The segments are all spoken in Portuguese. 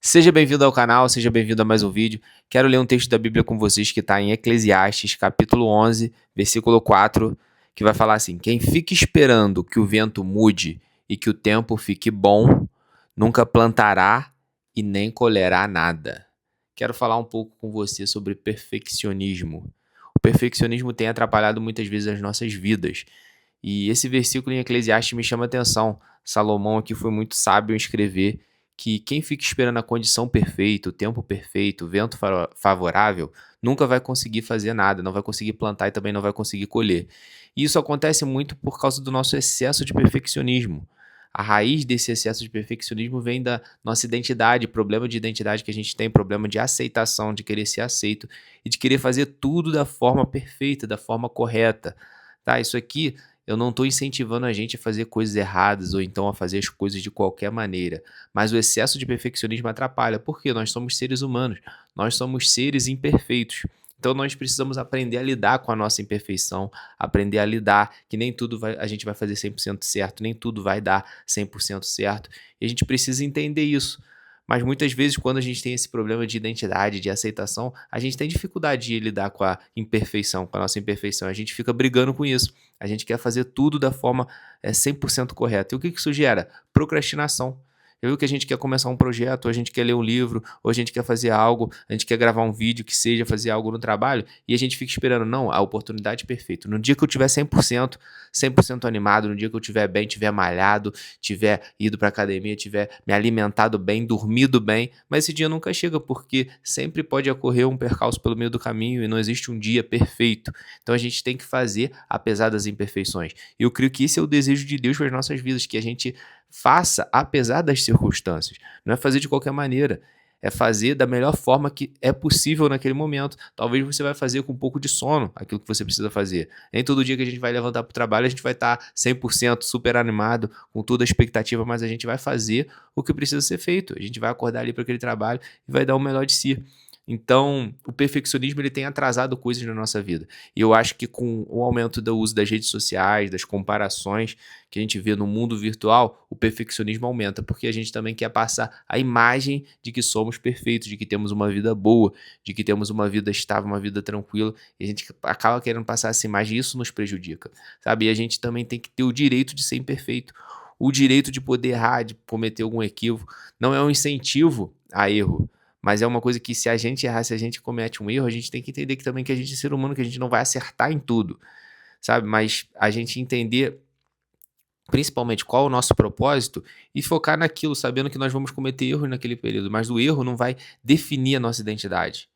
Seja bem-vindo ao canal, seja bem-vindo a mais um vídeo. Quero ler um texto da Bíblia com vocês que está em Eclesiastes, capítulo 11, versículo 4, que vai falar assim: Quem fica esperando que o vento mude e que o tempo fique bom, nunca plantará e nem colherá nada. Quero falar um pouco com você sobre perfeccionismo. O perfeccionismo tem atrapalhado muitas vezes as nossas vidas. E esse versículo em Eclesiastes me chama a atenção. Salomão aqui foi muito sábio em escrever que quem fica esperando a condição perfeita, o tempo perfeito, o vento favorável, nunca vai conseguir fazer nada, não vai conseguir plantar e também não vai conseguir colher. E isso acontece muito por causa do nosso excesso de perfeccionismo. A raiz desse excesso de perfeccionismo vem da nossa identidade, problema de identidade que a gente tem, problema de aceitação, de querer ser aceito e de querer fazer tudo da forma perfeita, da forma correta. Tá? Isso aqui eu não estou incentivando a gente a fazer coisas erradas ou então a fazer as coisas de qualquer maneira, mas o excesso de perfeccionismo atrapalha, porque nós somos seres humanos, nós somos seres imperfeitos. Então nós precisamos aprender a lidar com a nossa imperfeição, aprender a lidar que nem tudo a gente vai fazer 100% certo, nem tudo vai dar 100% certo, e a gente precisa entender isso. Mas muitas vezes, quando a gente tem esse problema de identidade, de aceitação, a gente tem dificuldade de lidar com a imperfeição, com a nossa imperfeição. A gente fica brigando com isso. A gente quer fazer tudo da forma 100% correta. E o que isso gera? Procrastinação. Já viu que a gente quer começar um projeto, ou a gente quer ler um livro, ou a gente quer fazer algo, a gente quer gravar um vídeo que seja, fazer algo no trabalho, e a gente fica esperando, não, a oportunidade perfeita. No dia que eu tiver 100% animado, no dia que eu estiver bem, tiver malhado, tiver ido para academia, tiver me alimentado bem, dormido bem, mas esse dia nunca chega, porque sempre pode ocorrer um percalço pelo meio do caminho e não existe um dia perfeito. Então a gente tem que fazer apesar das imperfeições. E eu creio que esse é o desejo de Deus para as nossas vidas, que a gente faça apesar das circunstâncias. Não é fazer de qualquer maneira. É fazer da melhor forma que é possível naquele momento. Talvez você vai fazer com um pouco de sono aquilo que você precisa fazer. Nem todo dia que a gente vai levantar para o trabalho a gente vai estar 100% super animado, com toda a expectativa, mas a gente vai fazer o que precisa ser feito. A gente vai acordar ali para aquele trabalho e vai dar o melhor de si. Então, o perfeccionismo ele tem atrasado coisas na nossa vida. E eu acho que com o aumento do uso das redes sociais, das comparações que a gente vê no mundo virtual, o perfeccionismo aumenta, porque a gente também quer passar a imagem de que somos perfeitos, de que temos uma vida boa, de que temos uma vida estável, uma vida tranquila, e a gente acaba querendo passar essa imagem e isso nos prejudica, sabe? E a gente também tem que ter o direito de ser imperfeito, o direito de poder errar, de cometer algum equívoco. Não é um incentivo a erro, mas é uma coisa que se a gente errar, se a gente comete um erro, a gente tem que entender que também que a gente é ser humano, que a gente não vai acertar em tudo, sabe? Mas a gente entender principalmente qual é o nosso propósito e focar naquilo, sabendo que nós vamos cometer erros naquele período, mas o erro não vai definir a nossa identidade.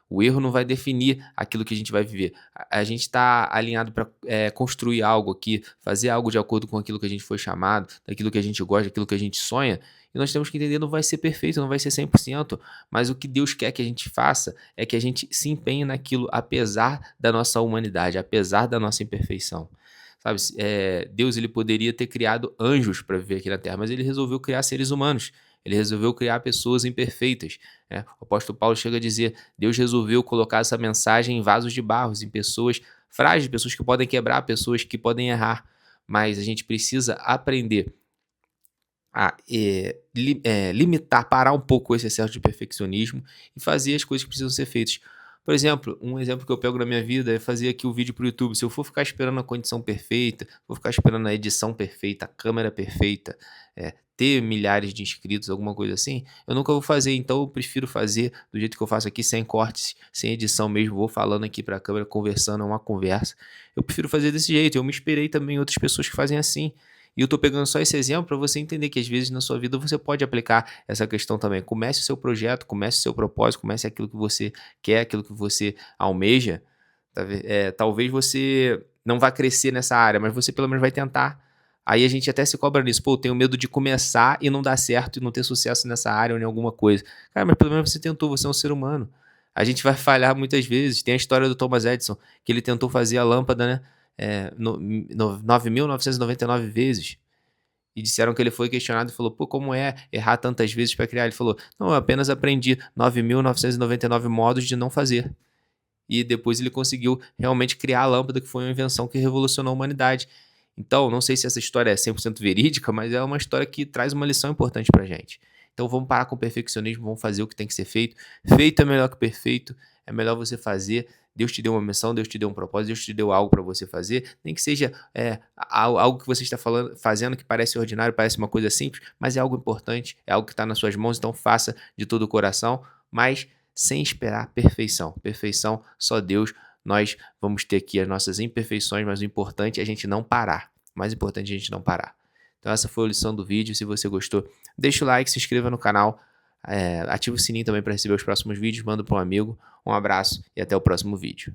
O erro não vai definir aquilo que a gente vai viver. A gente está alinhado para construir algo aqui, fazer algo de acordo com aquilo que a gente foi chamado, daquilo que a gente gosta, daquilo que a gente sonha. E nós temos que entender, não vai ser perfeito, não vai ser 100%, mas o que Deus quer que a gente faça é que a gente se empenhe naquilo, apesar da nossa humanidade, apesar da nossa imperfeição. Sabe, Deus ele poderia ter criado anjos para viver aqui na Terra, mas ele resolveu criar seres humanos. Ele resolveu criar pessoas imperfeitas. O apóstolo Paulo chega a dizer: Deus resolveu colocar essa mensagem em vasos de barros, em pessoas frágeis, pessoas que podem quebrar, pessoas que podem errar. Mas a gente precisa aprender a limitar, parar um pouco esse excesso de perfeccionismo e fazer as coisas que precisam ser feitas. Por exemplo, um exemplo que eu pego na minha vida é fazer aqui o vídeo para o YouTube. Se eu for ficar esperando a condição perfeita, vou ficar esperando a edição perfeita, a câmera perfeita, ter milhares de inscritos, alguma coisa assim, eu nunca vou fazer. Então eu prefiro fazer do jeito que eu faço aqui, sem cortes, sem edição mesmo, vou falando aqui para a câmera, conversando, é uma conversa. Eu prefiro fazer desse jeito. Eu me inspirei também em outras pessoas que fazem assim. E eu tô pegando só esse exemplo para você entender que às vezes na sua vida você pode aplicar essa questão também. Comece o seu projeto, comece o seu propósito, comece aquilo que você quer, aquilo que você almeja. Talvez você não vá crescer nessa área, mas você pelo menos vai tentar. Aí a gente até se cobra nisso. Pô, eu tenho medo de começar e não dar certo e não ter sucesso nessa área ou em alguma coisa. Cara, mas pelo menos você tentou, você é um ser humano. A gente vai falhar muitas vezes. Tem a história do Thomas Edison, que ele tentou fazer a lâmpada, né? 9.999 vezes. E disseram que ele foi questionado e falou: pô, como é errar tantas vezes para criar? Ele falou: não, eu apenas aprendi 9.999 modos de não fazer. E depois ele conseguiu realmente criar a lâmpada, que foi uma invenção que revolucionou a humanidade. Então, não sei se essa história é 100% verídica, mas é uma história que traz uma lição importante pra gente. Então vamos parar com o perfeccionismo, vamos fazer o que tem que ser feito. Feito é melhor que perfeito, é melhor você fazer. Deus te deu uma missão, Deus te deu um propósito, Deus te deu algo para você fazer, nem que seja algo que você está fazendo que parece ordinário, parece uma coisa simples, mas é algo importante, é algo que está nas suas mãos, então faça de todo o coração, mas sem esperar perfeição. Perfeição, só Deus. Nós vamos ter aqui as nossas imperfeições, mas o importante é a gente não parar. O mais importante é a gente não parar. Então essa foi a lição do vídeo. Se você gostou, deixa o like, se inscreva no canal, ativa o sininho também para receber os próximos vídeos, manda para um amigo. Um abraço e até o próximo vídeo.